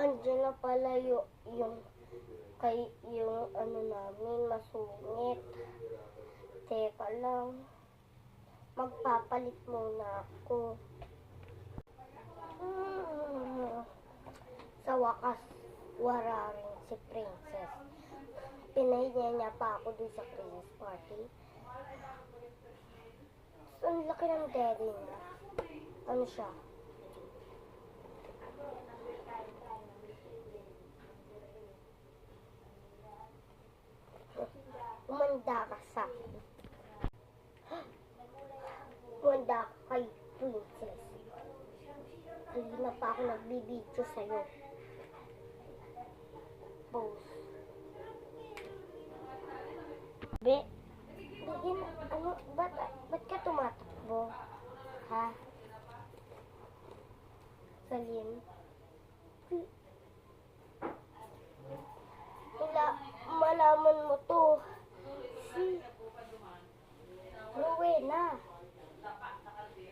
Andiyan na pala yung ano namin, masungit. Teka lang. Magpapalit muna ako. Sa wakas, wala rin si Princess. Pinahiya niya pa ako dun sa Christmas party. So, ang laki ng daddy niya. Ano siya? Umanda ka sa akin. Umanda ka kay Princess. Hindi na pa ako nagbibidyo sa'yo. Pose. Be, bigyan, ano, ba't ka tumatakbo? Ha? Salim? Malaman mo to. Si Rowena.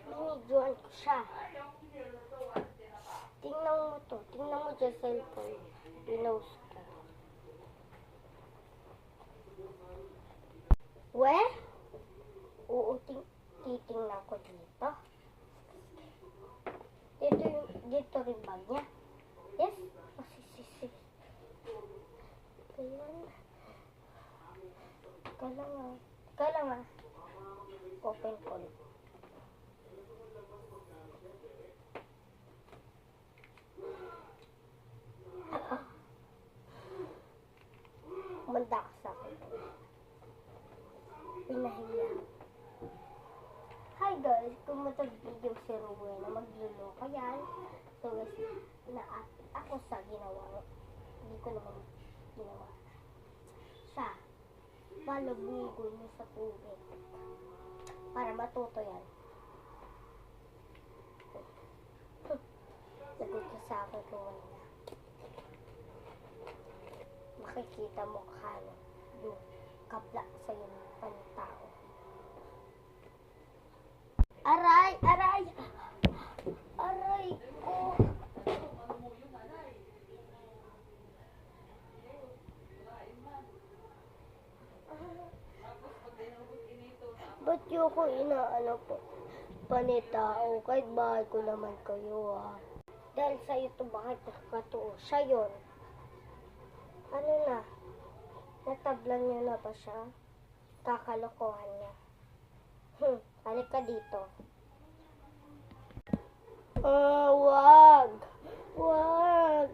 Binidyoan ko siya. Tingnan mo to. Tingnan mo dyan cellphone. Pinost ko. We? Oo, titingnan ko dito. Dito rin ba niya? Yes? Kala nga. Open call. Umanda ka sa akin. Pinahiya. Hi guys, kung matag-video si Rowena, magluloko yan. So guys, ako sa ginawa. Hindi ko naman ginawa. Siya, palabugol mo sa tubig. Para matuto yan. Lagot ka sa akin, Rowena. Makikita mo ka yung kabla sa yung pantao. Aray! Aray! Aray ko! Ba't yung ko inaano po? Panitao, kahit bahay ko naman kayo Dahil sa'yo ito bakit nakakatuo? Siya yun. Ano na? Natablan niya na ba siya? Kakalokohan niya. Balik ka dito. Wag! Wag!